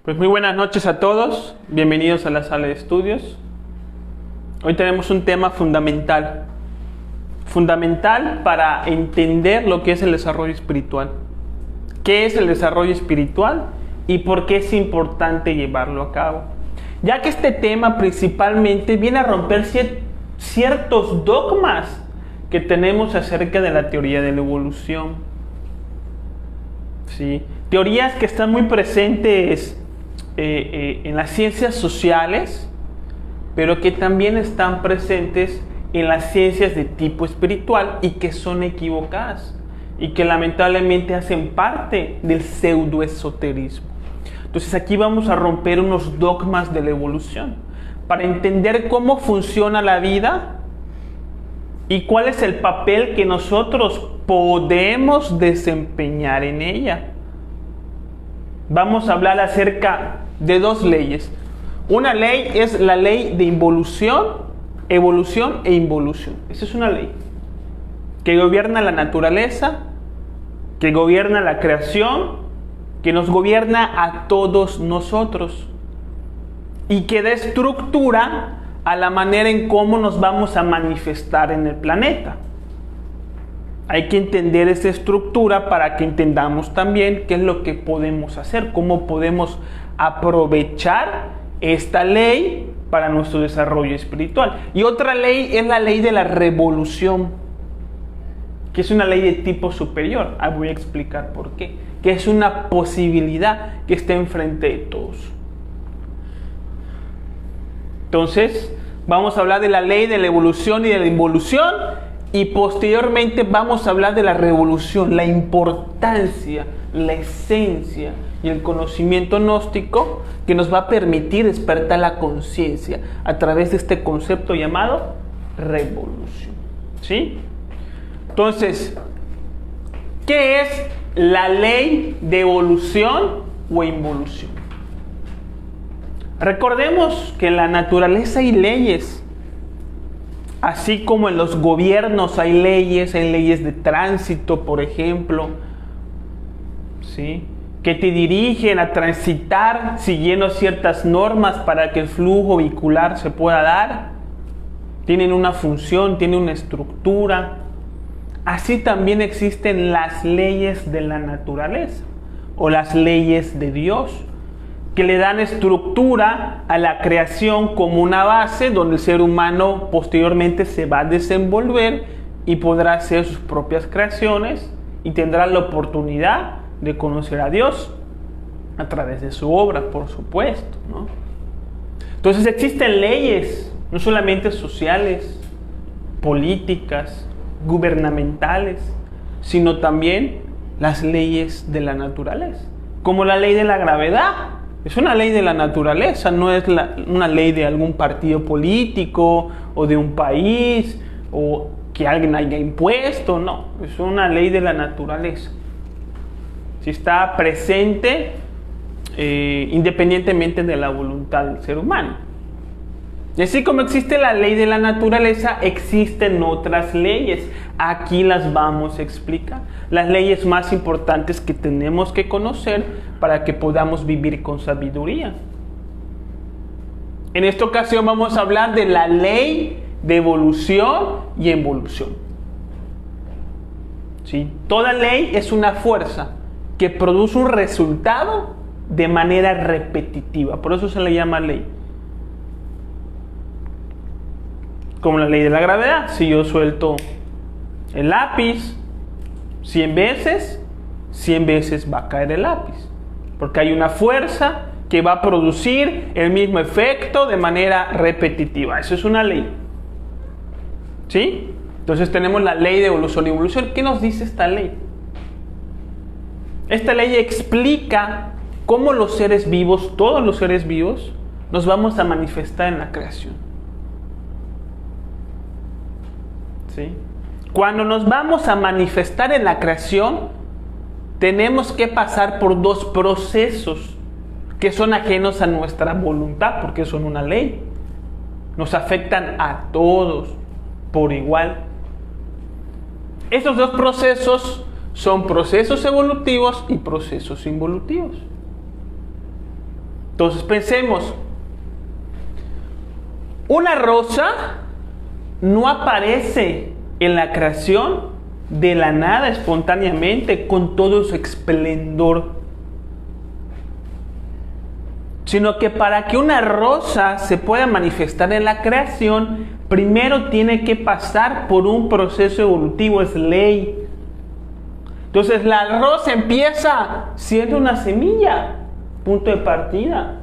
Pues muy buenas noches a todos, bienvenidos a la sala de estudios. Hoy tenemos un tema fundamental para entender lo que es el desarrollo espiritual. ¿Qué es el desarrollo espiritual y por qué es importante llevarlo a cabo? Ya que este tema principalmente viene a romper ciertos dogmas que tenemos acerca de la teoría de la evolución. ¿Sí? Teorías que están muy presentes en las ciencias sociales, pero que también están presentes en las ciencias de tipo espiritual y que son equivocadas y que lamentablemente hacen parte del pseudoesoterismo. Entonces aquí vamos a romper unos dogmas de la evolución para entender cómo funciona la vida y cuál es el papel que nosotros podemos desempeñar en ella. Vamos a hablar acerca de dos leyes. Una ley es la ley de involución, evolución e involución. Esa es una ley que gobierna la naturaleza, que gobierna la creación, que nos gobierna a todos nosotros y que da estructura a la manera en cómo nos vamos a manifestar en el planeta. Hay que entender esa estructura para que entendamos también qué es lo que podemos hacer, cómo podemos aprovechar esta ley para nuestro desarrollo espiritual. Y otra ley es la ley de la revolución, que es una ley de tipo superior. Voy a explicar por qué. Que es una posibilidad que está enfrente de todos. Entonces, vamos a hablar de la ley de la evolución y de la involución. Y posteriormente vamos a hablar de la revolución, la importancia, la esencia y el conocimiento gnóstico que nos va a permitir despertar la conciencia a través de este concepto llamado revolución. ¿Sí? Entonces, ¿qué es la ley de evolución o involución? Recordemos que en la naturaleza hay leyes. Así como en los gobiernos hay leyes de tránsito, por ejemplo, ¿sí? Que te dirigen a transitar siguiendo ciertas normas para que el flujo vehicular se pueda dar. Tienen una función, tienen una estructura. Así también existen las leyes de la naturaleza o las leyes de Dios, que le dan estructura a la creación como una base donde el ser humano posteriormente se va a desenvolver y podrá hacer sus propias creaciones y tendrá la oportunidad de conocer a Dios a través de su obra, por supuesto, ¿no? Entonces existen leyes, no solamente sociales, políticas, gubernamentales, sino también las leyes de la naturaleza, como la ley de la gravedad. Es una ley de la naturaleza, no es una ley de algún partido político o de un país o que alguien haya impuesto, no, es una ley de la naturaleza. Si está presente independientemente de la voluntad del ser humano. Y así como existe la ley de la naturaleza, existen otras leyes. Aquí las vamos a explicar. Las leyes más importantes que tenemos que conocer para que podamos vivir con sabiduría. En esta ocasión vamos a hablar de la ley de evolución y involución. ¿Sí? Toda ley es una fuerza que produce un resultado de manera repetitiva. Por eso se le llama ley. Como la ley de la gravedad. Si yo suelto el lápiz 100 veces, 100 veces va a caer el lápiz. Porque hay una fuerza que va a producir el mismo efecto de manera repetitiva. Eso es una ley. ¿Sí? Entonces tenemos la ley de evolución y involución. ¿Qué nos dice esta ley? Esta ley explica cómo los seres vivos, todos los seres vivos, nos vamos a manifestar en la creación. ¿Sí? Cuando nos vamos a manifestar en la creación, tenemos que pasar por dos procesos que son ajenos a nuestra voluntad, porque son una ley. Nos afectan a todos por igual. Esos dos procesos son procesos evolutivos y procesos involutivos. Entonces pensemos, una rosa no aparece en la creación de la nada espontáneamente con todo su esplendor, sino que para que una rosa se pueda manifestar en la creación, primero tiene que pasar por un proceso evolutivo, es ley. Entonces la rosa empieza siendo una semilla, punto de partida.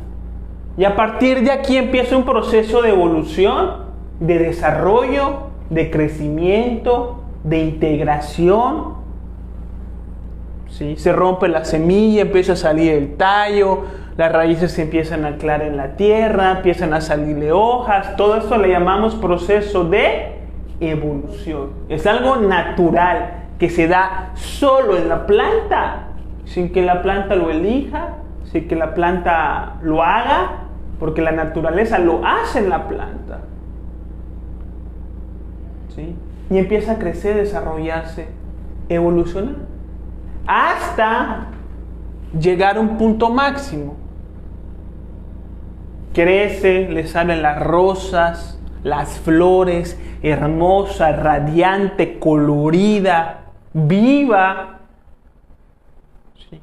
Y a partir de aquí empieza un proceso de evolución, de desarrollo, de crecimiento, de integración. ¿Sí? Se rompe la semilla, empieza a salir el tallo, las raíces se empiezan a anclar en la tierra, empiezan a salirle hojas. Todo esto le llamamos proceso de evolución. Es algo natural que se da solo en la planta, sin que la planta lo elija, sin que la planta lo haga, porque la naturaleza lo hace en la planta. ¿Sí? Y empieza a crecer, desarrollarse, evolucionar, hasta llegar a un punto máximo. Crece, le salen las rosas, las flores, hermosa, radiante, colorida, viva. ¿Sí?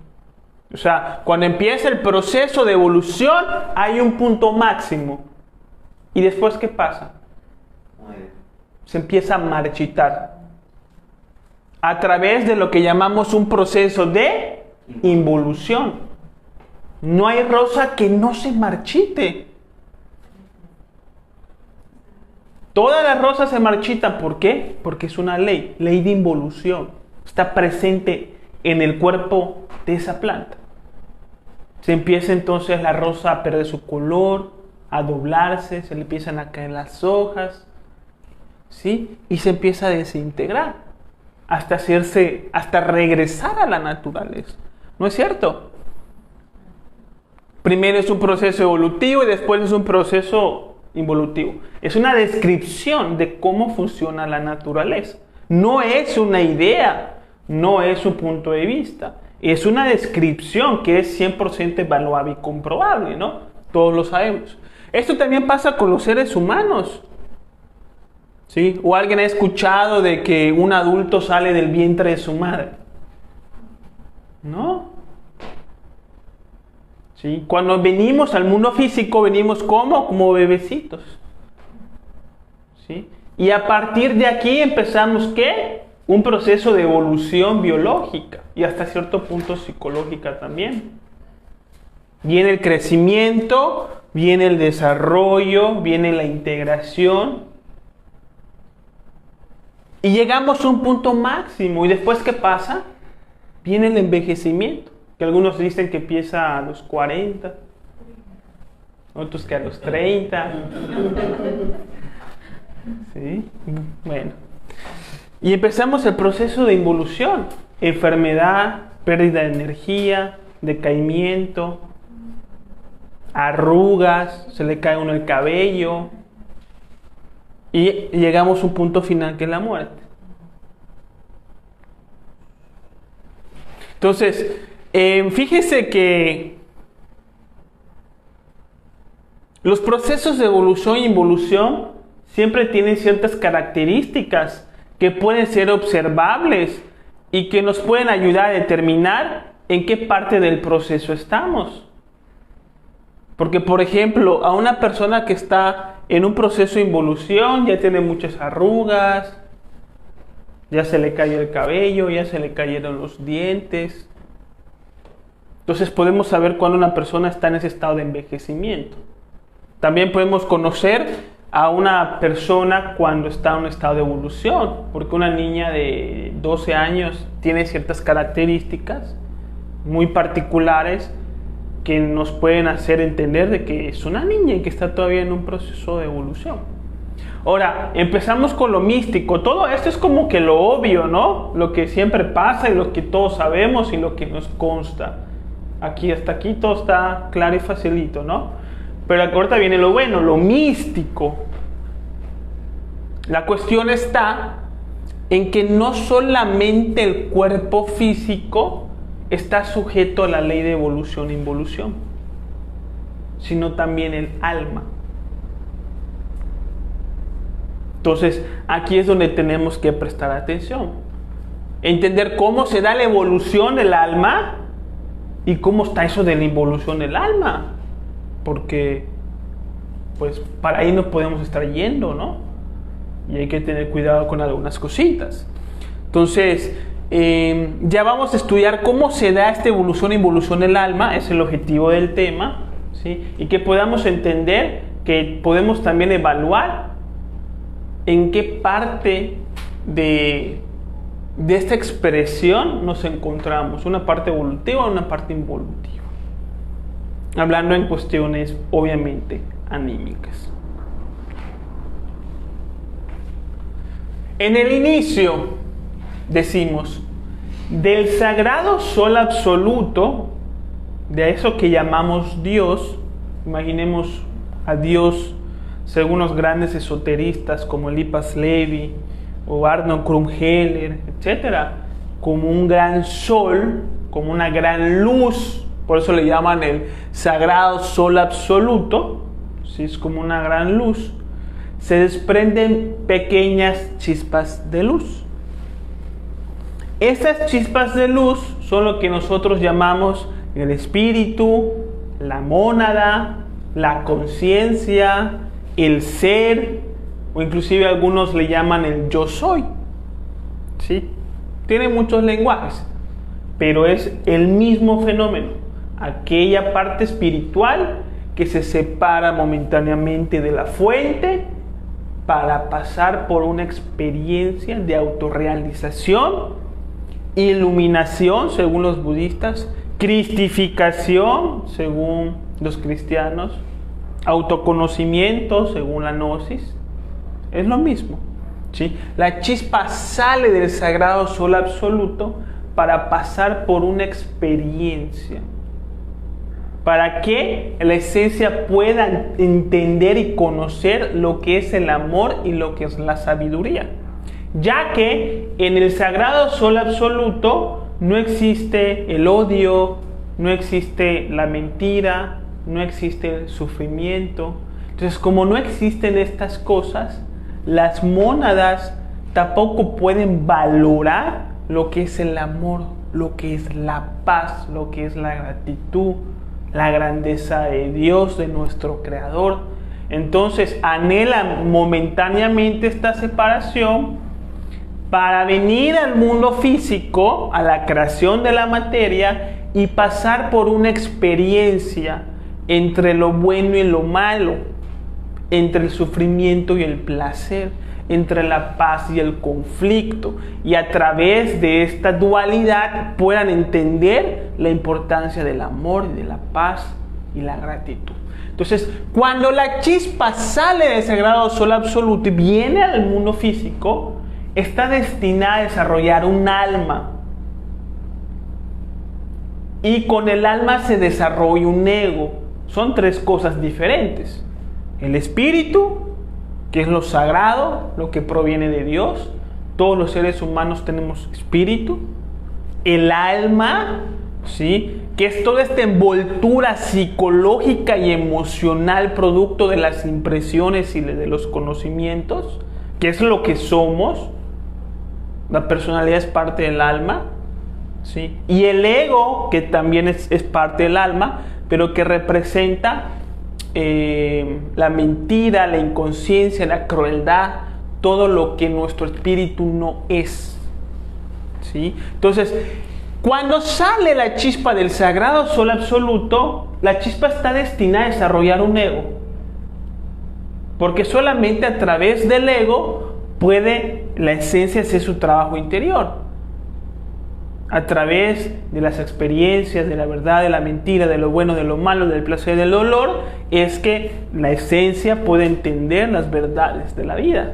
O sea, cuando empieza el proceso de evolución, hay un punto máximo. ¿Y después qué pasa? Se empieza a marchitar a través de lo que llamamos un proceso de involución. No hay rosa que no se marchite. Todas las rosas se marchitan. ¿Por qué? Porque es una ley de involución. Está presente en el cuerpo de esa planta. Se empieza entonces la rosa a perder su color, a doblarse, se le empiezan a caer las hojas, ¿sí? Y se empieza a desintegrar hasta regresar a la naturaleza. ¿No es cierto? Primero es un proceso evolutivo y después es un proceso involutivo. Es una descripción de cómo funciona la naturaleza. No es una idea, no es un punto de vista. Es una descripción que es 100% evaluable y comprobable, ¿no? Todos lo sabemos. Esto también pasa con los seres humanos. ¿Sí? ¿O alguien ha escuchado de que un adulto sale del vientre de su madre? ¿No? ¿Sí? Cuando venimos al mundo físico, venimos como bebecitos. ¿Sí? Y a partir de aquí empezamos, ¿qué? Un proceso de evolución biológica y hasta cierto punto psicológica también. Viene el crecimiento, viene el desarrollo, viene la integración. Y llegamos a un punto máximo. ¿Y después qué pasa? Viene el envejecimiento. Que algunos dicen que empieza a los 40, otros que a los 30. ¿Sí? Bueno. Y empezamos el proceso de involución. Enfermedad, pérdida de energía, decaimiento, arrugas, se le cae a uno el cabello. Y llegamos a un punto final que es la muerte. Entonces, fíjese que los procesos de evolución e involución siempre tienen ciertas características que pueden ser observables y que nos pueden ayudar a determinar en qué parte del proceso estamos. Porque, por ejemplo, a una persona que está en un proceso de involución ya tiene muchas arrugas, ya se le cayó el cabello, ya se le cayeron los dientes. Entonces podemos saber cuando una persona está en ese estado de envejecimiento. También podemos conocer a una persona cuando está en un estado de evolución, porque una niña de 12 años tiene ciertas características muy particulares que nos pueden hacer entender de que es una niña y que está todavía en un proceso de evolución. Ahora, empezamos con lo místico. Todo esto es como que lo obvio, ¿no? Lo que siempre pasa y lo que todos sabemos y lo que nos consta. Hasta aquí todo está claro y facilito, ¿no? Pero ahorita viene lo bueno, lo místico. La cuestión está en que no solamente el cuerpo físico está sujeto a la ley de evolución e involución. sino también el alma. Entonces, aquí es donde tenemos que prestar atención. Entender cómo se da la evolución del alma y cómo está eso de la evolución del alma. Porque, pues, para ahí nos podemos estar yendo, ¿no? Y hay que tener cuidado con algunas cositas. Entonces, ya vamos a estudiar cómo se da esta evolución e involución del alma. Es el objetivo del tema, ¿sí? Y que podamos entender que podemos también evaluar en qué parte de esta expresión nos encontramos, una parte evolutiva o una parte involutiva, hablando en cuestiones obviamente anímicas. En el inicio decimos, del sagrado sol absoluto, de eso que llamamos Dios, imaginemos a Dios según los grandes esoteristas como Eliphas Levi o Arnold Krumheller, etc., como un gran sol, como una gran luz, por eso le llaman el sagrado sol absoluto, ¿sí? Es como una gran luz, se desprenden pequeñas chispas de luz. Estas chispas de luz son lo que nosotros llamamos el espíritu, la mónada, la conciencia, el ser, o inclusive algunos le llaman el yo soy, ¿sí? Tiene muchos lenguajes, pero es el mismo fenómeno, aquella parte espiritual que se separa momentáneamente de la fuente para pasar por una experiencia de autorrealización, iluminación según los budistas, cristificación según los cristianos, autoconocimiento según la gnosis. Es lo mismo, ¿sí? La chispa sale del sagrado sol absoluto para pasar por una experiencia, para que la esencia pueda entender y conocer lo que es el amor y lo que es la sabiduría, ya que en el sagrado sol absoluto no existe el odio, no existe la mentira, no existe el sufrimiento. Entonces, como no existen estas cosas, las mónadas tampoco pueden valorar lo que es el amor, lo que es la paz, lo que es la gratitud, la grandeza de Dios, de nuestro Creador. Entonces anhelan momentáneamente esta separación para venir al mundo físico, a la creación de la materia, y pasar por una experiencia entre lo bueno y lo malo, entre el sufrimiento y el placer, entre la paz y el conflicto, y a través de esta dualidad puedan entender la importancia del amor y de la paz y la gratitud. Entonces, cuando la chispa sale del sagrado sol absoluto y viene al mundo físico, está destinada a desarrollar un alma, y con el alma se desarrolla un ego. Son tres cosas diferentes: el espíritu, que es lo sagrado, lo que proviene de Dios. Todos los seres humanos tenemos espíritu. El alma, ¿sí?, que es toda esta envoltura psicológica y emocional producto de las impresiones y de los conocimientos, que es lo que somos. La personalidad es parte del alma, ¿sí? Y el ego, que también es parte del alma, pero que representa la mentira, la inconsciencia, la crueldad, todo lo que nuestro espíritu no es, ¿sí? Entonces, cuando sale la chispa del sagrado sol absoluto, la chispa está destinada a desarrollar un ego, porque solamente a través del ego puede la esencia hacer su trabajo interior. A través de las experiencias, de la verdad, de la mentira, de lo bueno, de lo malo, del placer, del dolor, es que la esencia puede entender las verdades de la vida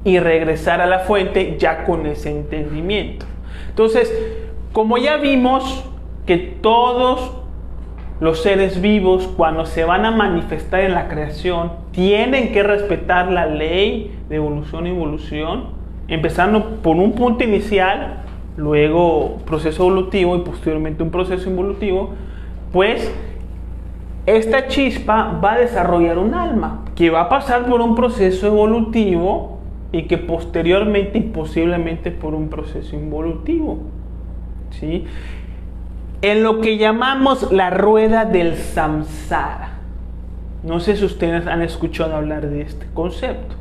y regresar a la fuente ya con ese entendimiento. Entonces, como ya vimos que todos los seres vivos, cuando se van a manifestar en la creación, tienen que respetar la ley de evolución e involución, empezando por un punto inicial, luego proceso evolutivo y posteriormente un proceso involutivo, pues esta chispa va a desarrollar un alma que va a pasar por un proceso evolutivo y que posteriormente y posiblemente por un proceso involutivo, ¿sí? En lo que llamamos la rueda del samsara. No sé si ustedes han escuchado hablar de este concepto.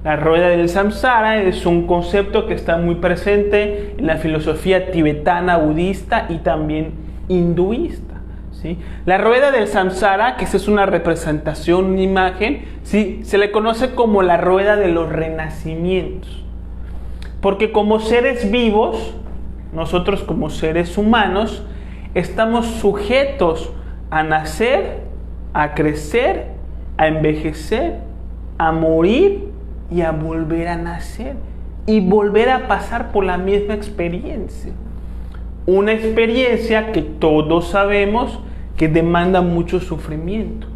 La rueda del samsara es un concepto que está muy presente en la filosofía tibetana, budista y también hinduista, ¿sí? La rueda del samsara, que esa es una representación, una imagen, ¿sí? Se le conoce como la rueda de los renacimientos. Porque como seres vivos, nosotros como seres humanos, estamos sujetos a nacer, a crecer, a envejecer, a morir y a volver a nacer y volver a pasar por la misma experiencia. Una experiencia que todos sabemos que demanda mucho sufrimiento,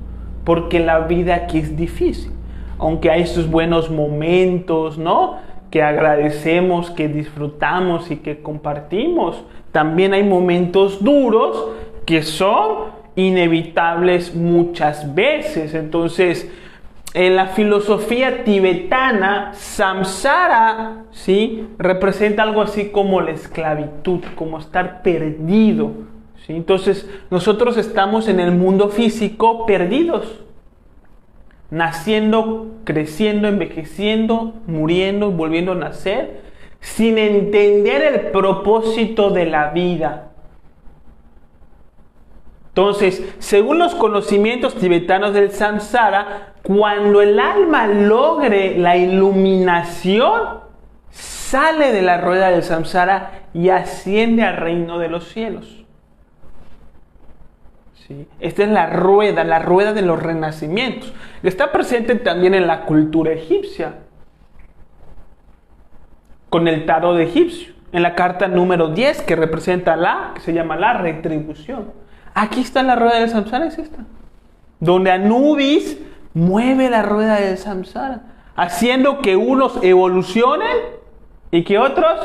porque la vida aquí es difícil. Aunque hay sus buenos momentos, ¿no?, que agradecemos, que disfrutamos y que compartimos, también hay momentos duros que son inevitables muchas veces. Entonces, en la filosofía tibetana, samsara, ¿sí?, representa algo así como la esclavitud, como estar perdido, ¿sí? Entonces, nosotros estamos en el mundo físico perdidos, naciendo, creciendo, envejeciendo, muriendo y volviendo a nacer, sin entender el propósito de la vida. Entonces, según los conocimientos tibetanos del samsara, cuando el alma logre la iluminación, sale de la rueda del samsara y asciende al reino de los cielos. ¿Sí? Esta es la rueda de los renacimientos. Está presente también en la cultura egipcia, con el tarot egipcio, en la carta número 10, que representa que se llama la retribución. Aquí está la rueda del samsara, es esta, donde Anubis mueve la rueda del samsara, haciendo que unos evolucionen y que otros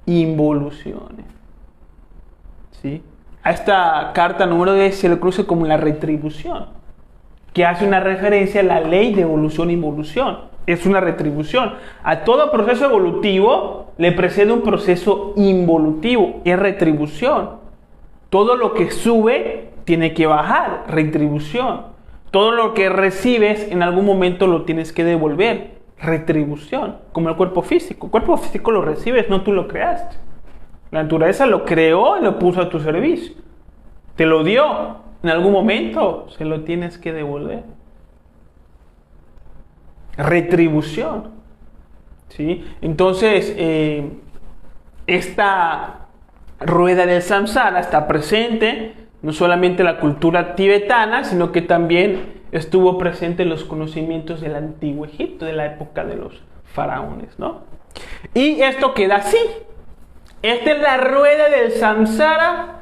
involucionen. ¿Sí? A esta carta número 10 se le conoce como la retribución, que hace una referencia a la ley de evolución e involución. Es una retribución. A todo proceso evolutivo le precede un proceso involutivo, es retribución. Todo lo que sube tiene que bajar, retribución. Todo lo que recibes en algún momento lo tienes que devolver, retribución. Como el cuerpo físico. El cuerpo físico lo recibes, no tú lo creaste. La naturaleza lo creó y lo puso a tu servicio. Te lo dio. En algún momento se lo tienes que devolver. Retribución. ¿Sí? Entonces, esta rueda del samsara está presente no solamente en la cultura tibetana, sino que también estuvo presente en los conocimientos del antiguo Egipto, de la época de los faraones, ¿no? Y esto queda así. Esta es la rueda del samsara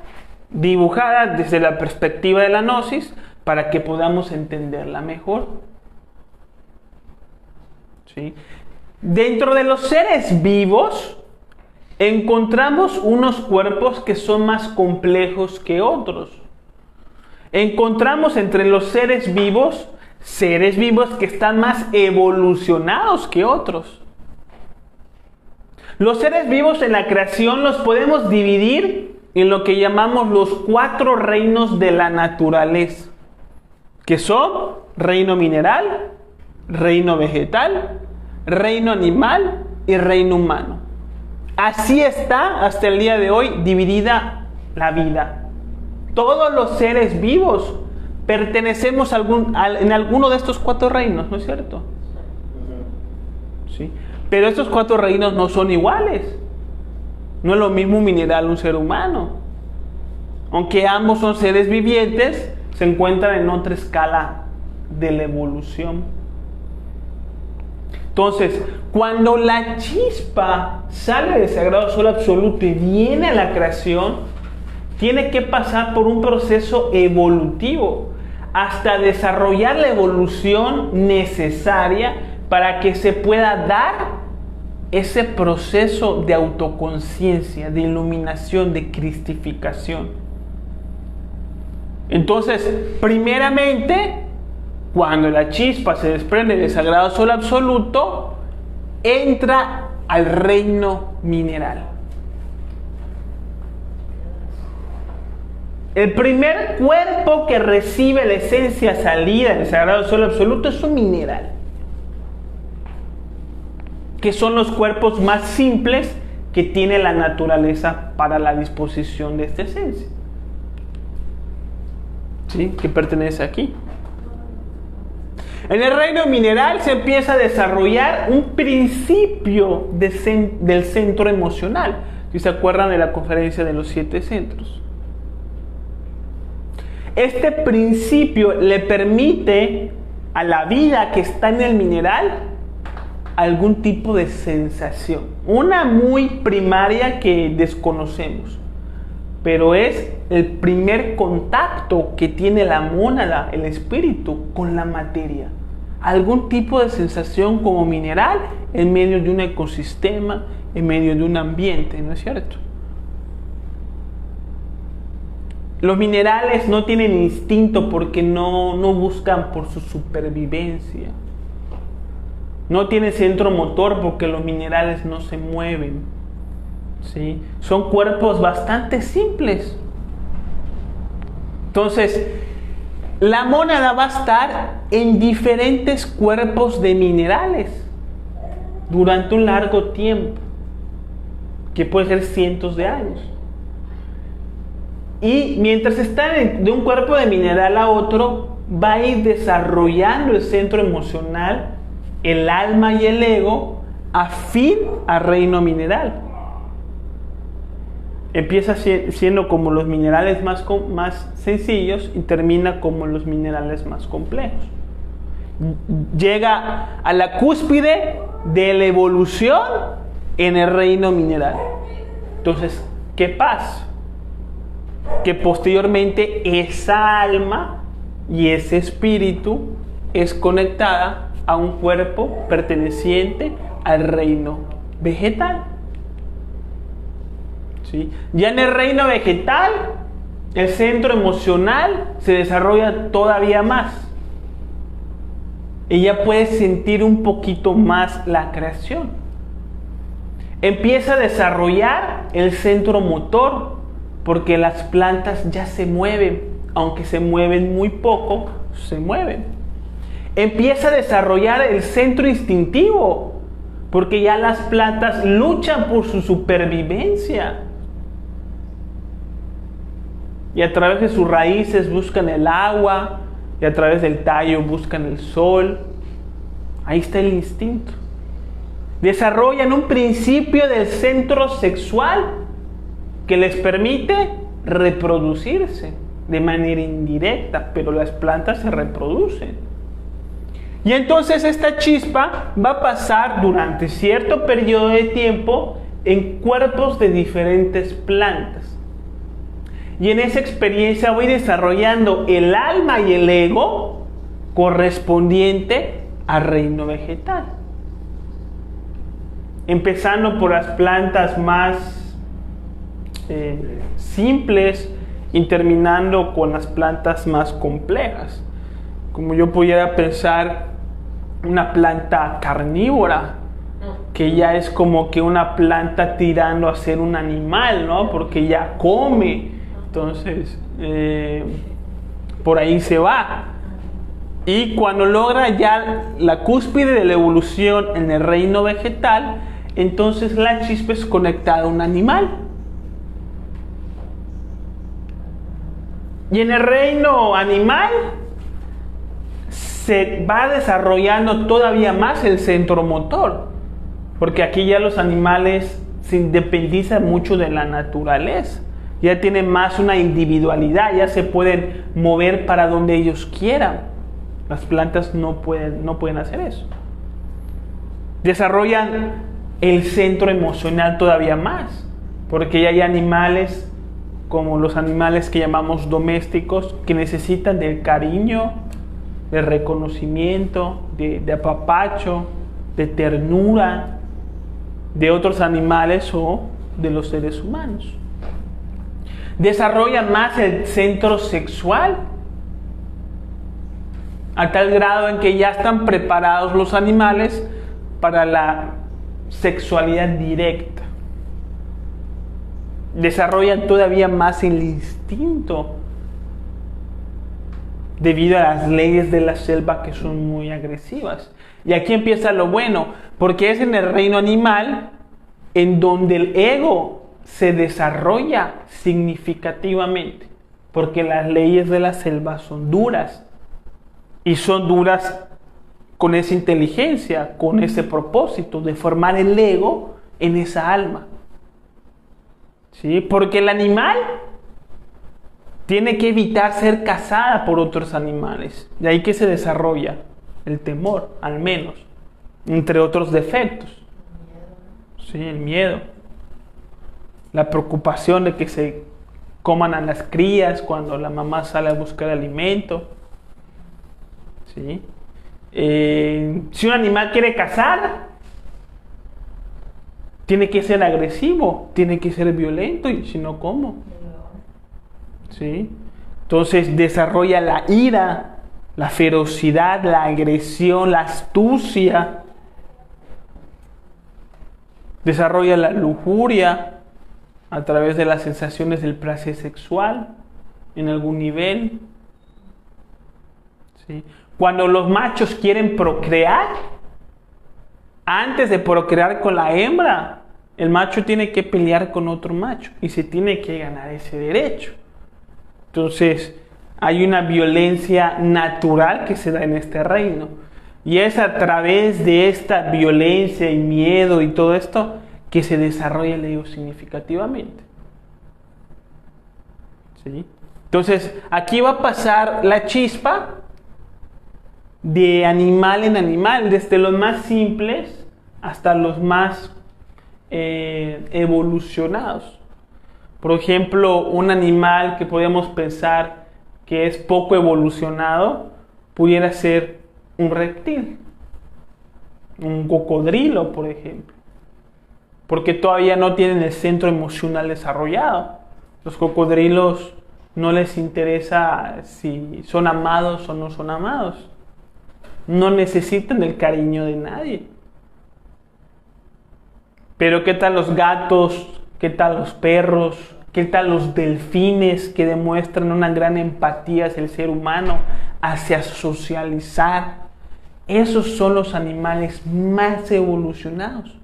dibujada desde la perspectiva de la gnosis para que podamos entenderla mejor. ¿Sí? Dentro de los seres vivos encontramos unos cuerpos que son más complejos que otros. Encontramos entre los seres vivos que están más evolucionados que otros. Los seres vivos en la creación los podemos dividir en lo que llamamos los 4 reinos de la naturaleza, que son reino mineral, reino vegetal, reino animal y reino humano. Así está hasta el día de hoy dividida la vida. Todos los seres vivos pertenecemos en alguno de estos 4 reinos, ¿no es cierto? ¿Sí? Pero estos 4 reinos no son iguales. No es lo mismo un mineral un ser humano. Aunque ambos son seres vivientes, se encuentran en otra escala de la evolución. Entonces, cuando la chispa sale del sagrado sol absoluto y viene a la creación, tiene que pasar por un proceso evolutivo hasta desarrollar la evolución necesaria para que se pueda dar ese proceso de autoconciencia, de iluminación, de cristificación. Entonces, primeramente, cuando la chispa se desprende del sagrado sol absoluto, entra al reino mineral. El primer cuerpo que recibe la esencia salida del sagrado sol absoluto es un mineral, que son los cuerpos más simples que tiene la naturaleza para la disposición de esta esencia, ¿sí? Que pertenece aquí. En el reino mineral se empieza a desarrollar un principio del centro emocional. Si se acuerdan de la conferencia de los 7 centros. Este principio le permite a la vida que está en el mineral algún tipo de sensación. Una muy primaria que desconocemos. Pero es el primer contacto que tiene la mónada, el espíritu, con la materia. Algún tipo de sensación como mineral en medio de un ecosistema, en medio de un ambiente, ¿no es cierto? Los minerales no tienen instinto porque no buscan por su supervivencia. No tienen centro motor porque los minerales no se mueven, ¿sí? Son cuerpos bastante simples. Entonces, la mónada va a estar en diferentes cuerpos de minerales durante un largo tiempo, que puede ser cientos de años. Y mientras está de un cuerpo de mineral a otro, va a ir desarrollando el centro emocional, el alma y el ego, afín al reino mineral. Empieza siendo como los minerales más sencillos y termina como los minerales más complejos. Llega a la cúspide de la evolución en el reino mineral. Entonces, ¿qué pasa? Que posteriormente esa alma y ese espíritu es conectada a un cuerpo perteneciente al reino vegetal. ¿Sí? Ya en el reino vegetal, el centro emocional se desarrolla todavía más. Ella puede sentir un poquito más la creación. Empieza a desarrollar el centro motor, porque las plantas ya se mueven, aunque se mueven muy poco, se mueven. Empieza a desarrollar el centro instintivo, porque ya las plantas luchan por su supervivencia. Y a través de sus raíces buscan el agua, y a través del tallo buscan el sol. Ahí está el instinto. Desarrollan un principio del centro sexual que les permite reproducirse de manera indirecta, pero las plantas se reproducen. Y entonces esta chispa va a pasar durante cierto periodo de tiempo en cuerpos de diferentes plantas. Y en esa experiencia voy desarrollando el alma y el ego correspondiente al reino vegetal. Empezando por las plantas más simples y terminando con las plantas más complejas. Como yo pudiera pensar una planta carnívora, que ya es como que una planta tirando a ser un animal, ¿no? Porque ya come. Entonces, por ahí se va. Y cuando logra ya la cúspide de la evolución en el reino vegetal, entonces la chispa es conectada a un animal. Y en el reino animal se va desarrollando todavía más el centro motor, porque aquí ya los animales se independizan mucho de la naturaleza. Ya tienen más una individualidad, ya se pueden mover para donde ellos quieran. Las plantas no pueden hacer eso. Desarrollan el centro emocional todavía más, porque ya hay animales como los animales que llamamos domésticos, que necesitan del cariño, de reconocimiento, de apapacho, de ternura de otros animales o de los seres humanos. desarrolla más el centro sexual, a tal grado en que ya están preparados los animales para la sexualidad directa. Desarrollan todavía más el instinto debido a las leyes de la selva que son muy agresivas. Y aquí empieza lo bueno, porque es en el reino animal en donde el ego se desarrolla significativamente, porque las leyes de la selva son duras, y son duras con esa inteligencia, con ese propósito de formar el ego en esa alma. ¿Sí? Porque el animal tiene que evitar ser cazada por otros animales. De ahí que se desarrolla el temor, al menos, entre otros defectos. Sí, el miedo. La preocupación de que se coman a las crías cuando la mamá sale a buscar alimento. ¿Sí? Si un animal quiere cazar, tiene que ser agresivo, tiene que ser violento, y si no, ¿cómo? ¿Sí? Entonces desarrolla la ira, la ferocidad, la agresión, la astucia. Desarrolla la lujuria a través de las sensaciones del placer sexual en algún nivel. ¿Sí? Cuando los machos quieren procrear, antes de procrear con la hembra, el macho tiene que pelear con otro macho y se tiene que ganar ese derecho. Entonces, hay una violencia natural que se da en este reino. Y es a través de esta violencia y miedo y todo esto que se desarrolla el ego significativamente. ¿Sí? Entonces, aquí va a pasar la chispa de animal en animal, desde los más simples hasta los más evolucionados. Por ejemplo, un animal que podemos pensar que es poco evolucionado pudiera ser un reptil, un cocodrilo, por ejemplo, porque todavía no tienen el centro emocional desarrollado. Los cocodrilos no les interesa si son amados o no son amados. No necesitan el cariño de nadie. Pero ¿qué tal los gatos? ¿Qué tal los perros? ¿Qué tal los delfines que demuestran una gran empatía hacia el ser humano, hacia socializar? Esos son los animales más evolucionados,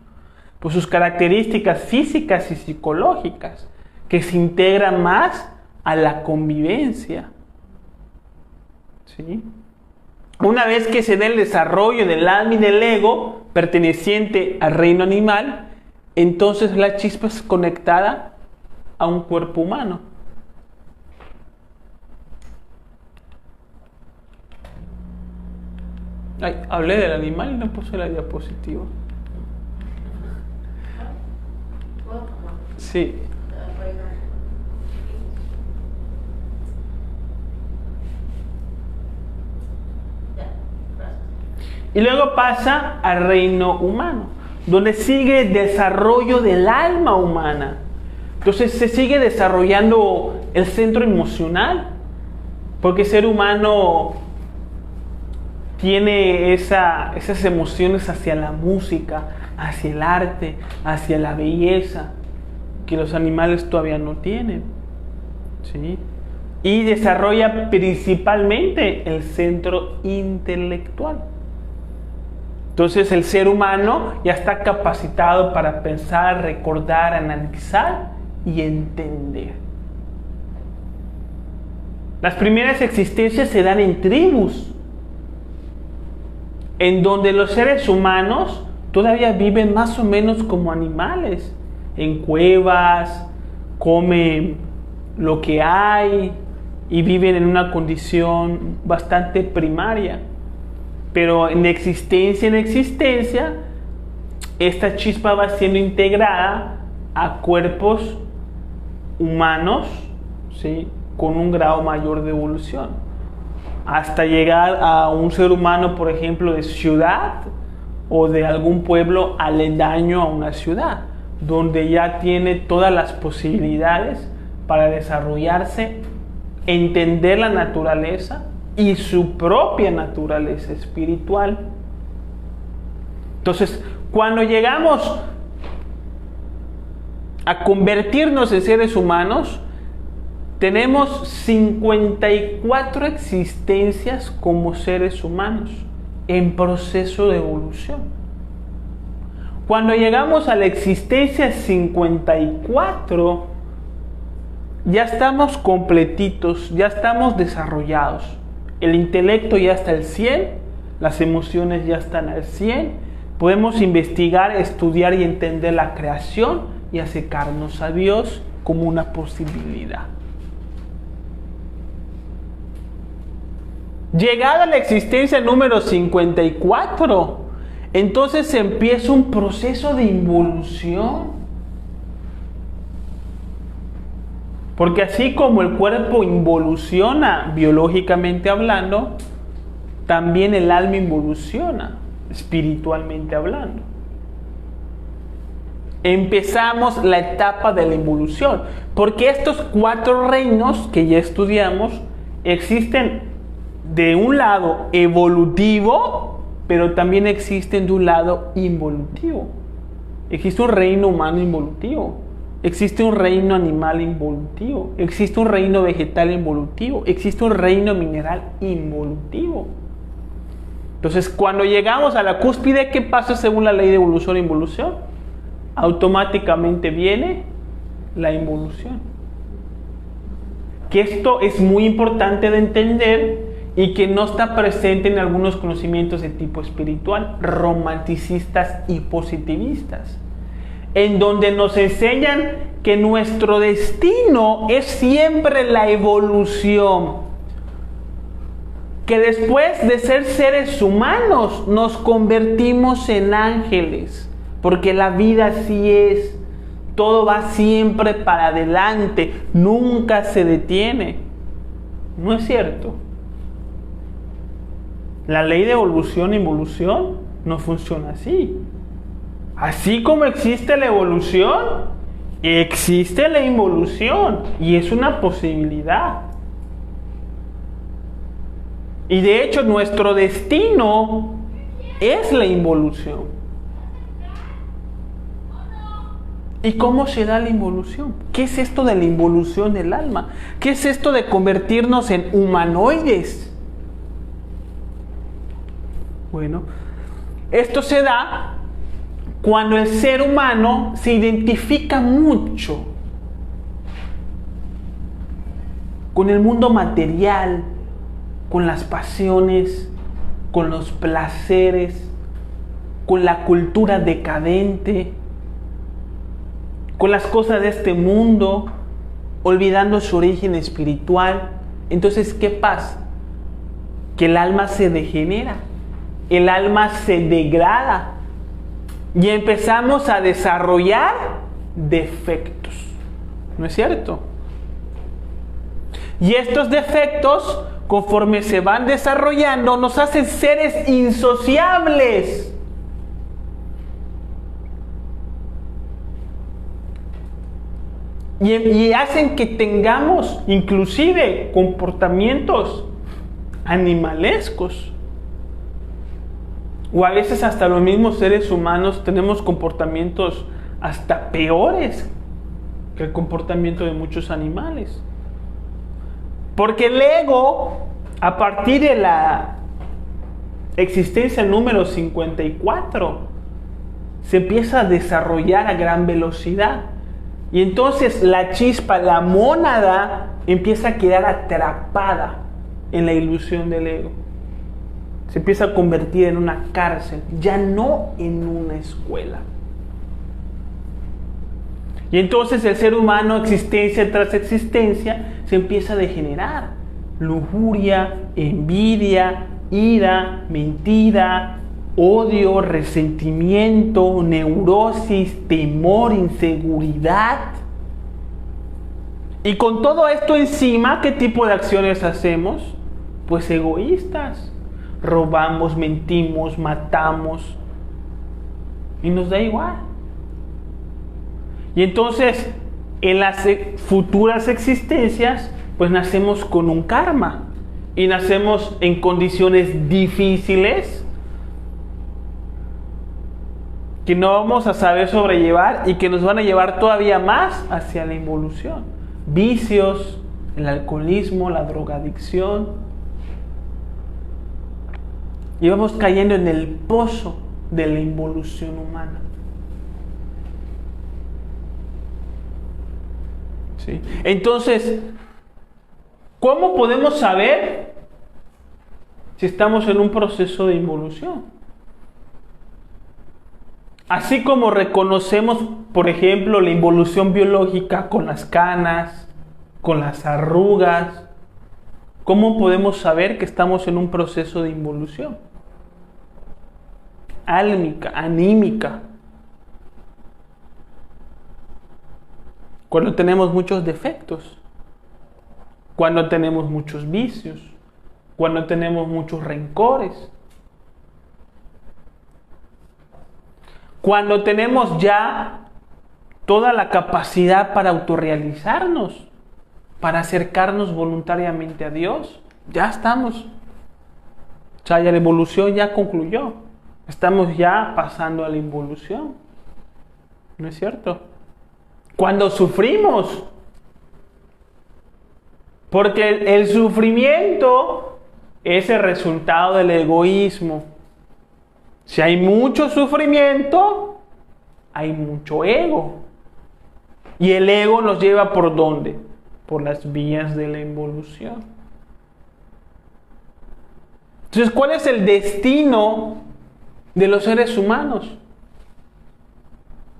por sus características físicas y psicológicas, que se integran más a la convivencia. ¿Sí? Una vez que se dé el desarrollo del alma y del ego perteneciente al reino animal, entonces la chispa es conectada a un cuerpo humano. Ay, hablé del animal y no puse la diapositiva. Sí. Y luego pasa al reino humano, donde sigue el desarrollo del alma humana. Entonces se sigue desarrollando el centro emocional, porque el ser humano tiene esas emociones hacia la música, hacia el arte, hacia la belleza, que los animales todavía no tienen. ¿Sí? Y desarrolla principalmente el centro intelectual. Entonces el ser humano ya está capacitado para pensar, recordar, analizar y entender. Las primeras existencias se dan en tribus, en donde los seres humanos todavía viven más o menos como animales, en cuevas, comen lo que hay y viven en una condición bastante primaria. Pero en existencia, esta chispa va siendo integrada a cuerpos humanos, ¿sí?, con un grado mayor de evolución, hasta llegar a un ser humano, por ejemplo, de ciudad o de algún pueblo aledaño a una ciudad, donde ya tiene todas las posibilidades para desarrollarse, entender la naturaleza y su propia naturaleza espiritual. Entonces, cuando llegamos a convertirnos en seres humanos, tenemos 54 existencias como seres humanos en proceso de evolución. Cuando llegamos a la existencia 54, ya estamos completitos, ya estamos desarrollados. El intelecto ya está al 100, las emociones ya están al 100. Podemos investigar, estudiar y entender la creación y acercarnos a Dios como una posibilidad. Llegada a la existencia número 54, entonces empieza un proceso de involución. Porque así como el cuerpo involuciona biológicamente hablando, también el alma involuciona espiritualmente hablando. Empezamos la etapa de la involución, porque estos 4 reinos que ya estudiamos existen de un lado evolutivo, pero también existen de un lado involutivo. Existe un reino humano involutivo, existe un reino animal involutivo, existe un reino vegetal involutivo, existe un reino mineral involutivo. Entonces, cuando llegamos a la cúspide, ¿qué pasa según la ley de evolución e involución? Automáticamente viene la involución. Que esto es muy importante de entender y que no está presente en algunos conocimientos de tipo espiritual, romanticistas y positivistas, en donde nos enseñan que nuestro destino es siempre la evolución, que después de ser seres humanos nos convertimos en ángeles, porque la vida así es, todo va siempre para adelante, nunca se detiene. ¿No es cierto? La ley de evolución e involución no funciona así. Así como existe la evolución, existe la involución y es una posibilidad. Y de hecho nuestro destino es la involución. ¿Y cómo se da la involución? ¿Qué es esto de la involución del alma? ¿Qué es esto de convertirnos en humanoides? Bueno, esto se da cuando el ser humano se identifica mucho con el mundo material, con las pasiones, con los placeres, con la cultura decadente, con las cosas de este mundo, olvidando su origen espiritual. Entonces, ¿qué pasa? Que el alma se degenera, el alma se degrada y empezamos a desarrollar defectos. ¿No es cierto? Y estos defectos, conforme se van desarrollando, nos hacen seres insociables. Y hacen que tengamos inclusive comportamientos animalescos. O a veces hasta los mismos seres humanos tenemos comportamientos hasta peores que el comportamiento de muchos animales. Porque el ego, a partir de la existencia número 54, se empieza a desarrollar a gran velocidad. Y entonces la chispa, la mónada, empieza a quedar atrapada en la ilusión del ego. Se empieza a convertir en una cárcel, ya no en una escuela. Y entonces el ser humano, existencia tras existencia, se empieza a degenerar. Lujuria, envidia, ira, mentira, odio, resentimiento, neurosis, temor, inseguridad. Y con todo esto encima, ¿qué tipo de acciones hacemos? Pues egoístas. Robamos, mentimos, matamos. Y nos da igual. Y entonces en las futuras existencias, pues nacemos con un karma y nacemos en condiciones difíciles que no vamos a saber sobrellevar y que nos van a llevar todavía más hacia la involución. Vicios, el alcoholismo, la drogadicción. Y vamos cayendo en el pozo de la involución humana. ¿Sí? Entonces, ¿cómo podemos saber si estamos en un proceso de involución? Así como reconocemos, por ejemplo, la involución biológica con las canas, con las arrugas, ¿cómo podemos saber que estamos en un proceso de involución? Álmica, anímica. Cuando tenemos muchos defectos, cuando tenemos muchos vicios, cuando tenemos muchos rencores, cuando tenemos ya toda la capacidad para autorrealizarnos, para acercarnos voluntariamente a Dios, ya estamos. O sea, ya la evolución ya concluyó. Estamos ya pasando a la involución. ¿No es cierto? Cuando sufrimos, porque el sufrimiento es el resultado del egoísmo. Si hay mucho sufrimiento, hay mucho ego. Y el ego nos lleva ¿por dónde? Por las vías de la involución. Entonces, ¿cuál es el destino de los seres humanos?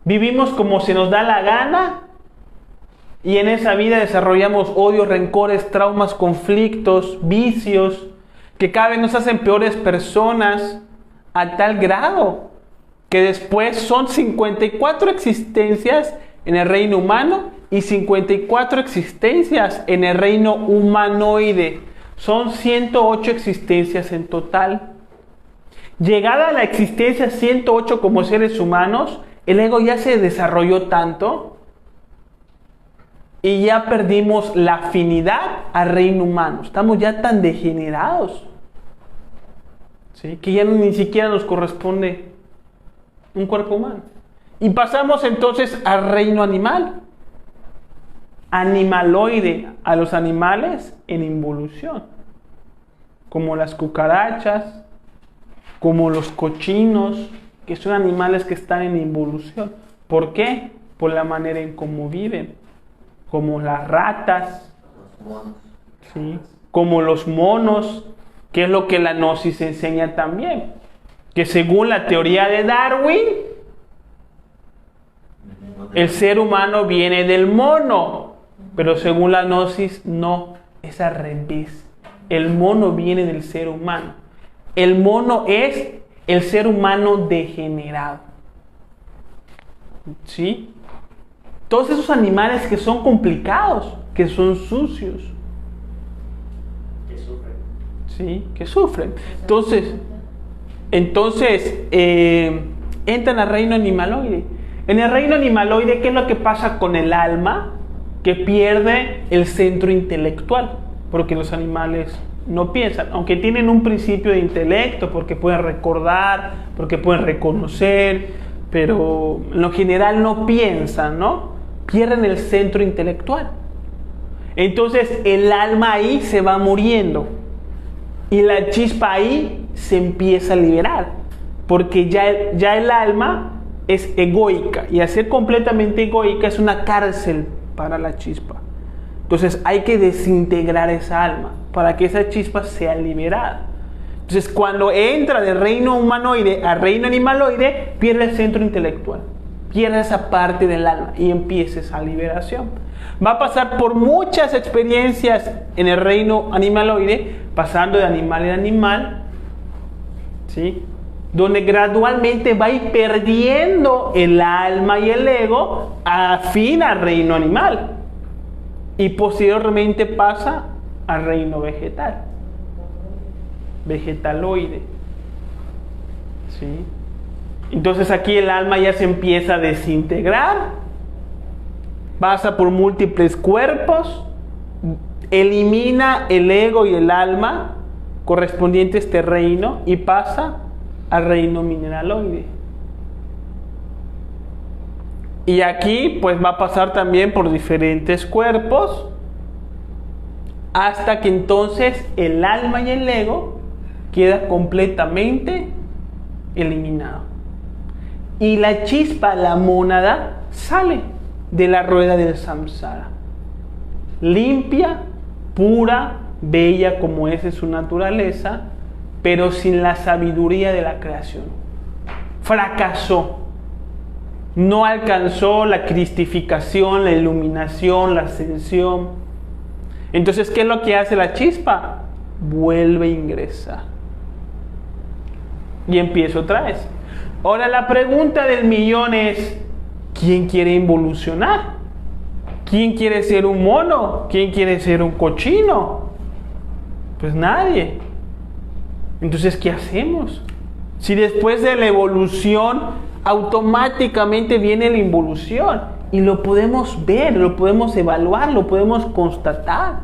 Vivimos como se nos da la gana y en esa vida desarrollamos odios, rencores, traumas, conflictos, vicios que cada vez nos hacen peores personas a tal grado que después son 54 existencias en el reino humano y 54 existencias en el reino humanoide. Son 108 existencias en total. Llegada a la existencia 108 como seres humanos, el ego ya se desarrolló tanto y ya perdimos la afinidad al reino humano. Estamos ya tan degenerados, ¿sí?, que ya ni siquiera nos corresponde un cuerpo humano. Y pasamos entonces al reino animal, animaloide, a los animales en involución, como las cucarachas, como los cochinos, que son animales que están en involución. ¿Por qué? Por la manera en cómo viven. Como las ratas, ¿sí?, como los monos, que es lo que la gnosis enseña también. Que según la teoría de Darwin, el ser humano viene del mono. Pero según la gnosis, no, es al revés. El mono viene del ser humano. El mono es el ser humano degenerado. ¿Sí? Todos esos animales que son complicados, que son sucios. Que sufren. ¿Sí? Que sufren. Entonces entran al reino animaloide. En el reino animaloide, ¿qué es lo que pasa con el alma? Que pierde el centro intelectual, porque los animales no piensan, aunque tienen un principio de intelecto, porque pueden recordar, porque pueden reconocer, pero en lo general no piensan, ¿no? Pierden el centro intelectual. Entonces el alma ahí se va muriendo y la chispa ahí se empieza a liberar, porque ya el alma es egoica, y al ser completamente egoica es una cárcel para la chispa. Entonces hay que desintegrar esa alma para que esa chispa sea liberada. Entonces cuando entra del reino humanoide al reino animaloide, pierde el centro intelectual, pierde esa parte del alma y empieza esa liberación. Va a pasar por muchas experiencias en el reino animaloide, pasando de animal en animal, ¿sí?, donde gradualmente va a ir perdiendo el alma y el ego afín al reino animal. Y posteriormente pasa al reino vegetal, vegetaloide. ¿Sí? Entonces aquí el alma ya se empieza a desintegrar pasa por múltiples cuerpos, elimina el ego y el alma correspondiente a este reino y pasa al reino mineraloide. Y aquí pues va a pasar también por diferentes cuerpos hasta que entonces el alma y el ego queda completamente eliminado. Y la chispa, la mónada, sale de la rueda del samsara. Limpia, pura, bella como es en su naturaleza, pero sin la sabiduría de la creación. Fracasó. No alcanzó la cristificación, la iluminación, la ascensión. Entonces, ¿qué es lo que hace la chispa? Vuelve a ingresar. Y empieza otra vez. Ahora la pregunta del millón es, ¿quién quiere involucionar? ¿Quién quiere ser un mono? ¿Quién quiere ser un cochino? Pues nadie. Entonces, ¿qué hacemos? Si después de la evolución automáticamente viene la involución y lo podemos ver, lo podemos evaluar, lo podemos constatar.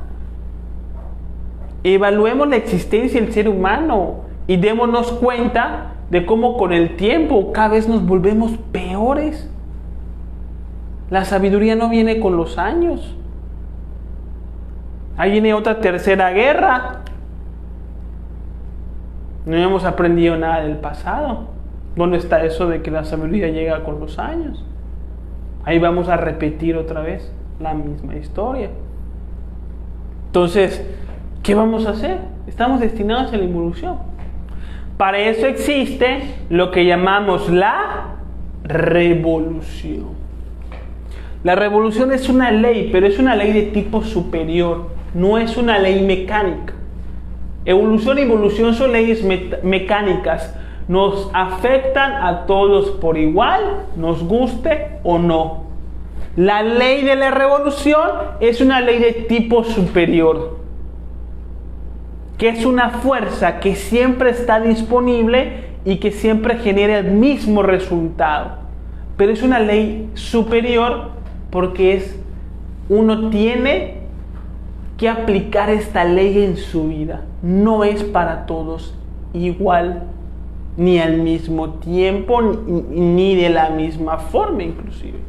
Evaluemos la existencia del ser humano y démonos cuenta de cómo con el tiempo cada vez nos volvemos peores. La sabiduría no viene con los años. Ahí viene otra tercera guerra. No hemos aprendido nada del pasado. ¿Dónde está eso de que la sabiduría llega con los años? Ahí vamos a repetir otra vez la misma historia. Entonces, ¿qué vamos a hacer? Estamos destinados a la involución. Para eso existe lo que llamamos la revolución. La revolución es una ley, pero es una ley de tipo superior, no es una ley mecánica. Evolución e involución son leyes mecánicas. Nos afectan a todos por igual, nos guste o no. La ley de la revolución es una ley de tipo superior, que es una fuerza que siempre está disponible y que siempre genera el mismo resultado. Pero es una ley superior porque uno tiene que aplicar esta ley en su vida. No es para todos igual, ni al mismo tiempo, ni de la misma forma inclusive.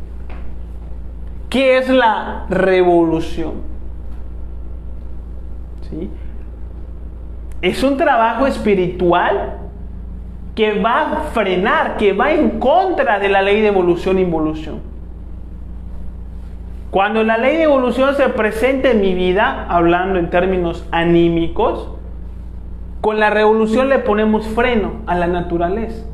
¿Qué es la revolución? ¿Sí? Es un trabajo espiritual que va a frenar, que va en contra de la ley de evolución e involución. Cuando la ley de evolución se presenta en mi vida, hablando en términos anímicos, con la revolución le ponemos freno a la naturaleza.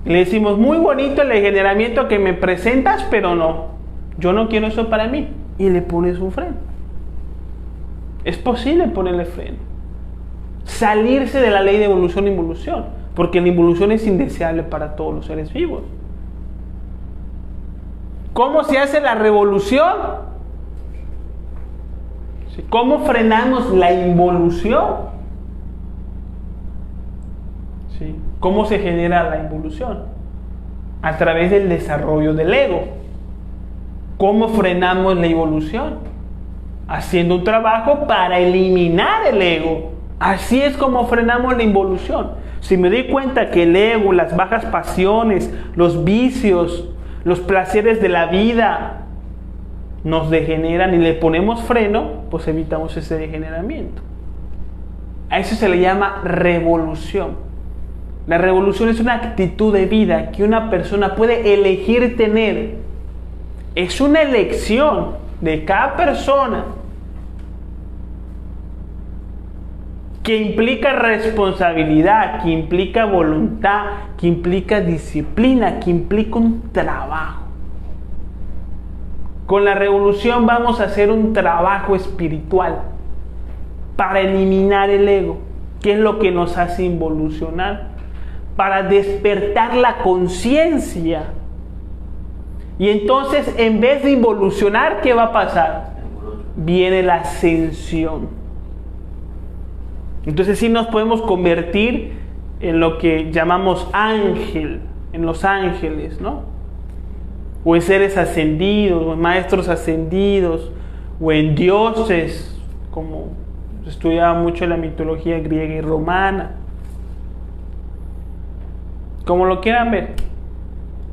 Le decimos, muy bonito el regeneramiento que me presentas, pero no, yo no quiero eso para mí. Y le pones un freno. Es posible ponerle freno. Salirse de la ley de evolución e involución, porque la involución es indeseable para todos los seres vivos. ¿Cómo se hace la revolución? ¿Cómo frenamos la involución? ¿Sí? ¿Cómo se genera la involución? A través del desarrollo del ego. ¿Cómo frenamos la involución? Haciendo un trabajo para eliminar el ego. Así es como frenamos la involución. Si me doy cuenta que el ego, las bajas pasiones, los vicios, los placeres de la vida nos degeneran y le ponemos freno, pues evitamos ese degeneramiento. A eso se le llama revolución. La revolución es una actitud de vida que una persona puede elegir tener. Es una elección de cada persona que implica responsabilidad, que implica voluntad, que implica disciplina, que implica un trabajo. Con la revolución vamos a hacer un trabajo espiritual para eliminar el ego, que es lo que nos hace involucionar, para despertar la conciencia. Y entonces, en vez de involucionar, ¿qué va a pasar? Viene la ascensión. Entonces sí nos podemos convertir en lo que llamamos ángel, en los ángeles, ¿no? o en seres ascendidos, o en maestros ascendidos, o en dioses, como se estudiaba mucho en la mitología griega y romana. Como lo quieran ver,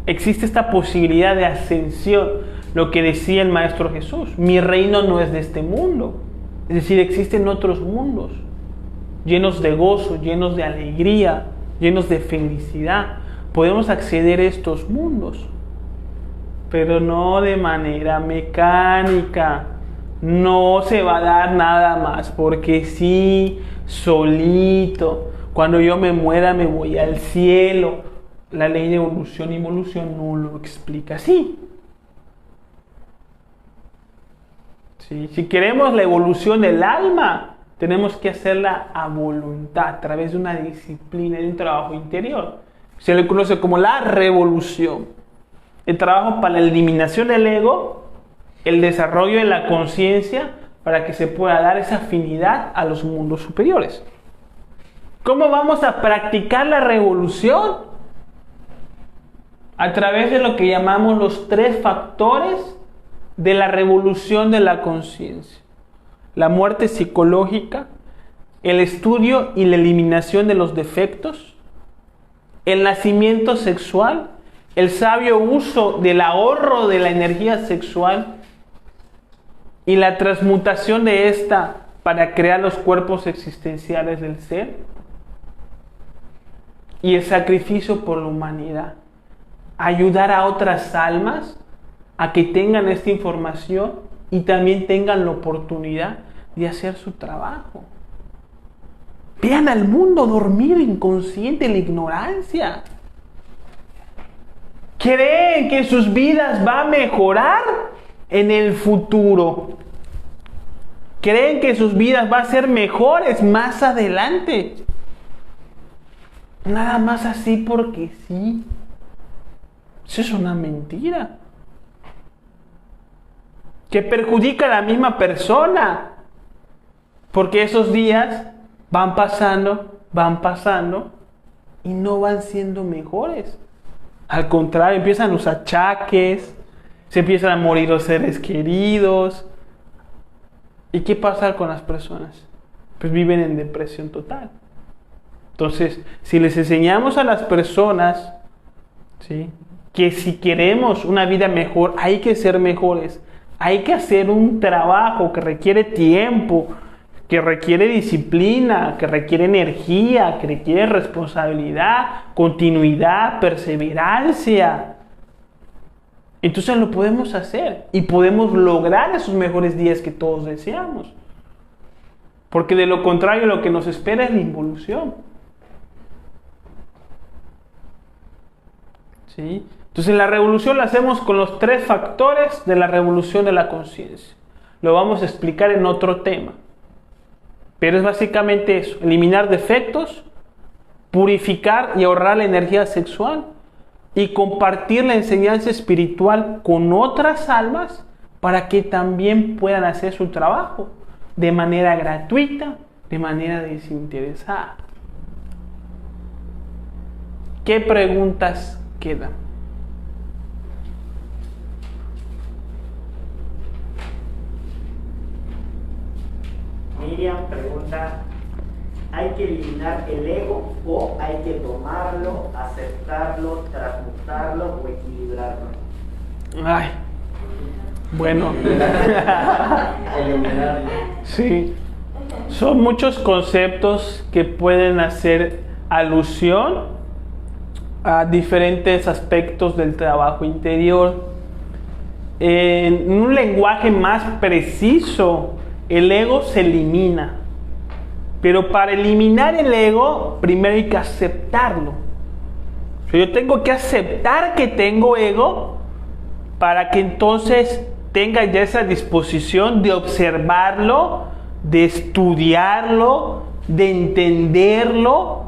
existe esta posibilidad de ascensión, lo que decía el Maestro Jesús: mi reino no es de este mundo. Es decir, existen otros mundos, llenos de gozo, llenos de alegría, llenos de felicidad. Podemos acceder a estos mundos, pero no de manera mecánica. No se va a dar nada más porque sí, solito. Cuando yo me muera me voy al cielo. La ley de evolución y involución no lo explica así. ¿Sí? Si queremos la evolución del alma, tenemos que hacerla a voluntad, a través de una disciplina, de un trabajo interior. Se le conoce como la revolución. El trabajo para la eliminación del ego, el desarrollo de la conciencia, para que se pueda dar esa afinidad a los mundos superiores. ¿Cómo vamos a practicar la revolución? A través de lo que llamamos los 3 factores de la revolución de la conciencia: la muerte psicológica, el estudio y la eliminación de los defectos, el nacimiento sexual, el sabio uso del ahorro de la energía sexual y la transmutación de esta para crear los cuerpos existenciales del ser, y el sacrificio por la humanidad. Ayudar a otras almas a que tengan esta información y también tengan la oportunidad de hacer su trabajo. Vean al mundo dormido, inconsciente, en la ignorancia. ¿Creen que sus vidas van a mejorar en el futuro? ¿Creen que sus vidas van a ser mejores más adelante? Nada más así porque sí. Eso es una mentira que perjudica a la misma persona, porque esos días van pasando y no van siendo mejores. Al contrario, empiezan los achaques, se empiezan a morir los seres queridos. ¿Y qué pasa con las personas? Pues viven en depresión total. Entonces, si les enseñamos a las personas, ¿sí?, que si queremos una vida mejor, hay que ser mejores, hay que hacer un trabajo que requiere tiempo, que requiere disciplina, que requiere energía, que requiere responsabilidad, continuidad, perseverancia. Entonces lo podemos hacer y podemos lograr esos mejores días que todos deseamos. Porque de lo contrario, lo que nos espera es la involución. ¿Sí? Entonces la revolución la hacemos con los 3 factores de la revolución de la conciencia. Lo vamos a explicar en otro tema. Pero es básicamente eso: eliminar defectos, purificar y ahorrar la energía sexual y compartir la enseñanza espiritual con otras almas para que también puedan hacer su trabajo de manera gratuita, de manera desinteresada. ¿Qué preguntas quedan? Miriam pregunta: ¿hay que eliminar el ego o hay que tomarlo, aceptarlo, transmutarlo o equilibrarlo? Ay, bueno. Eliminarlo. Sí, son muchos conceptos que pueden hacer alusión a diferentes aspectos del trabajo interior. En un lenguaje más preciso, el ego se elimina. Pero para eliminar el ego, primero hay que aceptarlo. O sea, yo tengo que aceptar que tengo ego para que entonces tenga ya esa disposición de observarlo, de estudiarlo, de entenderlo,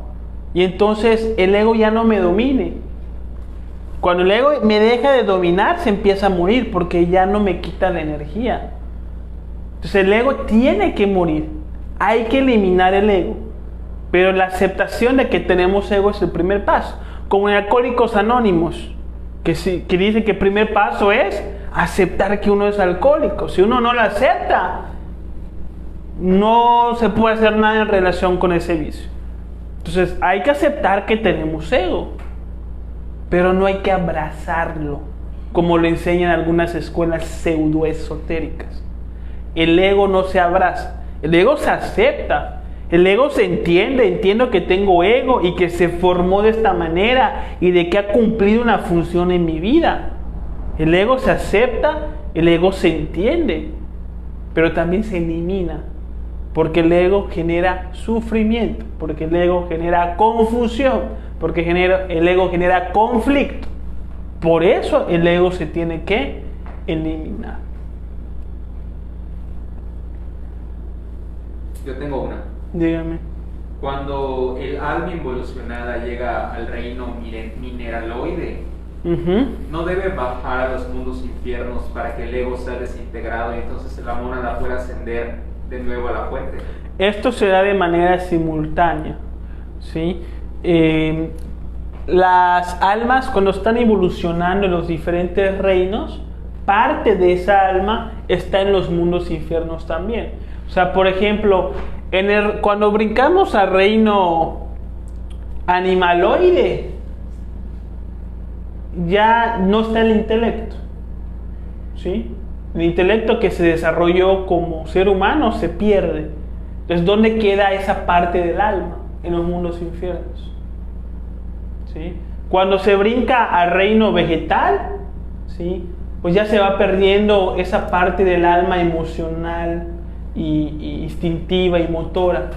y entonces el ego ya no me domine. Cuando el ego me deja de dominar, se empieza a morir porque ya no me quita la energía. Entonces el ego tiene que morir. Hay que eliminar el ego. Pero la aceptación de que tenemos ego es el primer paso. Como en Alcohólicos Anónimos. que dice que el primer paso es aceptar que uno es alcohólico. Si uno no lo acepta, no se puede hacer nada en relación con ese vicio. Entonces hay que aceptar que tenemos ego, pero no hay que abrazarlo, como lo enseñan algunas escuelas pseudoesotéricas. El ego no se abraza, el ego se acepta. El ego se entiendo que tengo ego y que se formó de esta manera y de que ha cumplido una función en mi vida. El ego se acepta, el ego se entiende, pero también se elimina, porque el ego genera sufrimiento, porque el ego genera confusión, porque el ego genera conflicto. Por eso el ego se tiene que eliminar. Yo tengo una. Dígame. Cuando el alma involucionada llega al reino mineraloide, no debe bajar a los mundos infiernos para que el ego sea desintegrado y entonces la mónada pueda ascender de nuevo a la fuente. Esto se da de manera simultánea, ¿sí? Las almas, cuando están evolucionando en los diferentes reinos, parte de esa alma está en los mundos infiernos también. O sea, por ejemplo, cuando brincamos al reino animaloide, ya no está el intelecto, ¿sí? El intelecto que se desarrolló como ser humano se pierde. Entonces, ¿dónde queda esa parte del alma? En los mundos infiernos, ¿sí? Cuando se brinca al reino vegetal, ¿sí? Pues ya se va perdiendo esa parte del alma emocional y instintiva y motora.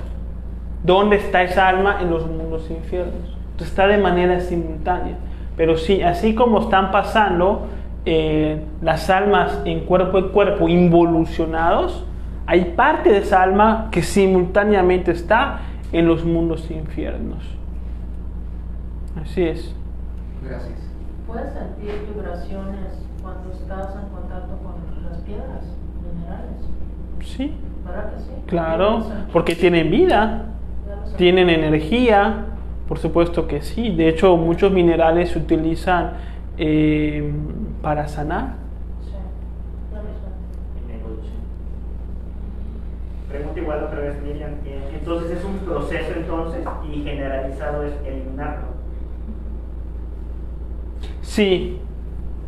¿Dónde está esa alma? En los mundos infiernos. Entonces está de manera simultánea. Pero sí, así como están pasando las almas en cuerpo involucionados, hay parte de esa alma que simultáneamente está en los mundos infiernos. Así es. Gracias. ¿Puedes sentir vibraciones cuando estás en contacto con las piedras minerales? Sí. ¿Verdad que sí? Claro, porque tienen vida, tienen energía, por supuesto que sí. De hecho, muchos minerales se utilizan para sanar. Sí, ya lo sé. En evolución. Pregunta igual otra vez, Miriam. Entonces es un proceso entonces y generalizado es eliminarlo. Sí,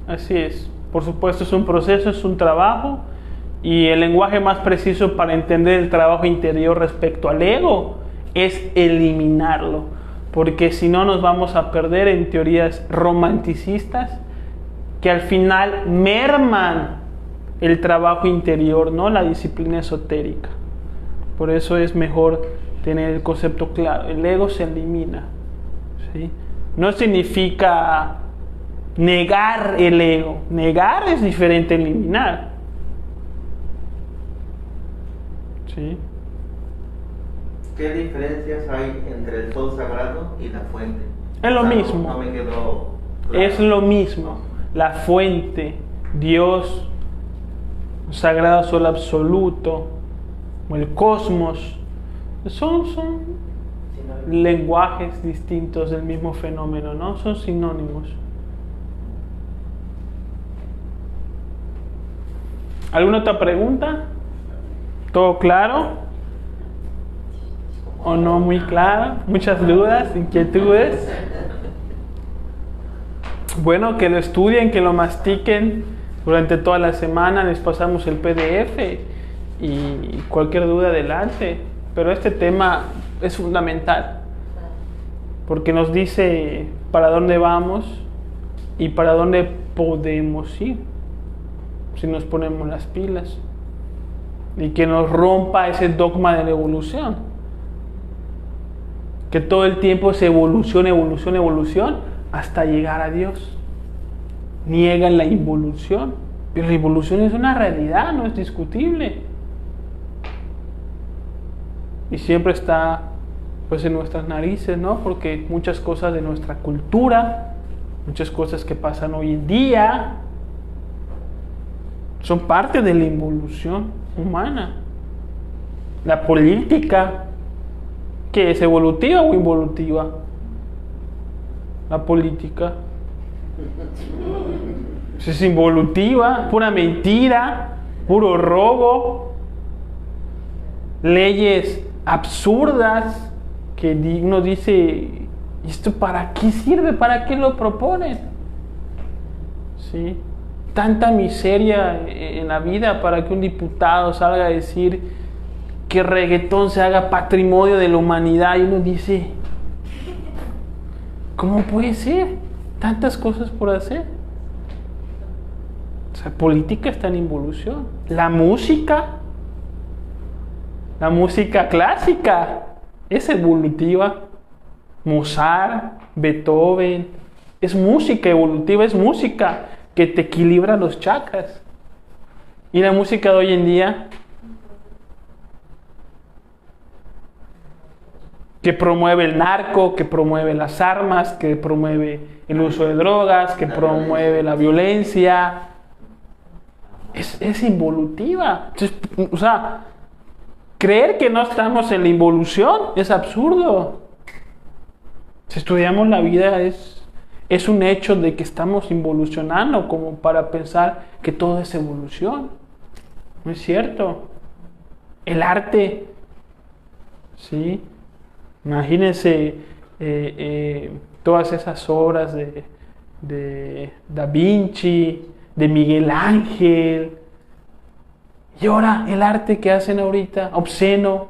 así es. Por supuesto es un proceso, es un trabajo. Y el lenguaje más preciso para entender el trabajo interior respecto al ego es eliminarlo. Porque si no nos vamos a perder en teorías romanticistas que al final merman el trabajo interior, ¿no? La disciplina esotérica. Por eso es mejor tener el concepto claro. El ego se elimina, ¿sí? No significa negar el ego. Negar es diferente a eliminar. ¿Sí? ¿Qué diferencias hay entre el sol sagrado y la fuente? Es lo mismo. No me quedó claro. Es lo mismo. La fuente, Dios, sagrado sol absoluto, o el cosmos, son lenguajes distintos del mismo fenómeno, ¿no? Son sinónimos. ¿Alguna otra pregunta? ¿Todo claro? ¿O no muy claro? ¿Muchas dudas, inquietudes? Bueno, que lo estudien, que lo mastiquen durante toda la semana. Les pasamos el PDF y cualquier duda adelante. Pero este tema es fundamental porque nos dice para dónde vamos y para dónde podemos ir si nos ponemos las pilas. Y que nos rompa ese dogma de la evolución. Que todo el tiempo es evolución, evolución, evolución, hasta llegar a Dios. Niegan la involución. Pero la involución es una realidad, no es discutible. Y siempre está pues en nuestras narices, ¿no? Porque muchas cosas de nuestra cultura, muchas cosas que pasan hoy en día, son parte de la involución humana. La política, ¿qué es? ¿Evolutiva o involutiva? La política Es involutiva, pura mentira, puro robo, leyes absurdas que uno dice, ¿esto para qué sirve? ¿Para qué lo proponen? ¿Sí? Tanta miseria en la vida para que un diputado salga a decir que el reggaetón se haga patrimonio de la humanidad, y uno dice, ¿cómo puede ser? Tantas cosas por hacer. O sea, política está en involución. La música clásica es evolutiva. Mozart, Beethoven, es música evolutiva, es música que te equilibra los chakras. Y la música de hoy en día, que promueve el narco, que promueve las armas, que promueve el uso de drogas, que promueve la violencia, es involutiva. Entonces, o sea, creer que no estamos en la involución es absurdo. Si estudiamos la vida, es un hecho de que estamos involucionando como para pensar que todo es evolución. No es cierto. El arte, ¿sí? Imagínense todas esas obras de Da Vinci, de Miguel Ángel, y ahora el arte que hacen ahorita, obsceno.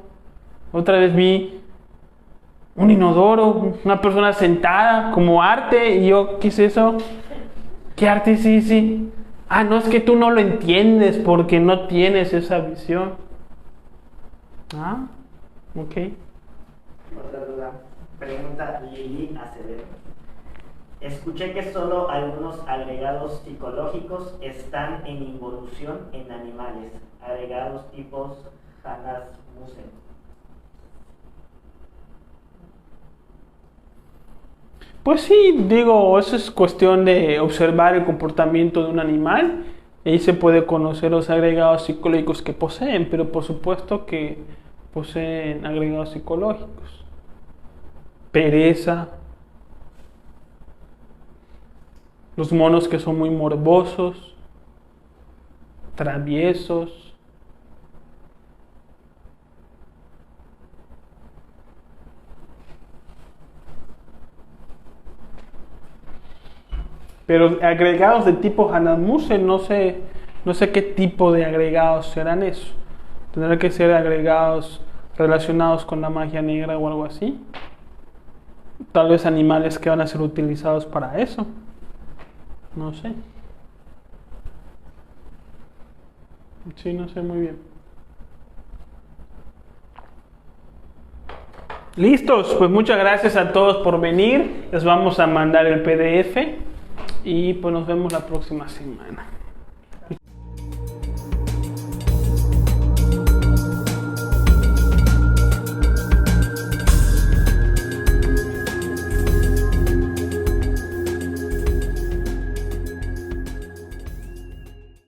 Otra vez vi un inodoro, una persona sentada como arte, y yo, ¿qué es eso? ¿Qué arte? Sí. Ah, no, es que tú no lo entiendes porque no tienes esa visión. Ah, ok. Otra duda. Pregunta Lili Acevedo. Escuché que solo algunos agregados psicológicos están en involución en animales, agregados tipos Hannas-Musen. Pues sí, digo, eso es cuestión de observar el comportamiento de un animal, y ahí se puede conocer los agregados psicológicos que poseen, pero por supuesto que poseen agregados psicológicos. Pereza, los monos que son muy morbosos, traviesos, pero agregados de tipo Hannas-Musen, no sé qué tipo de agregados serán eso. Tendrá que ser agregados relacionados con la magia negra o algo así. Tal vez animales que van a ser utilizados para eso. No sé. Sí, no sé muy bien. Listos, pues muchas gracias a todos por venir. Les vamos a mandar el PDF y pues nos vemos la próxima semana.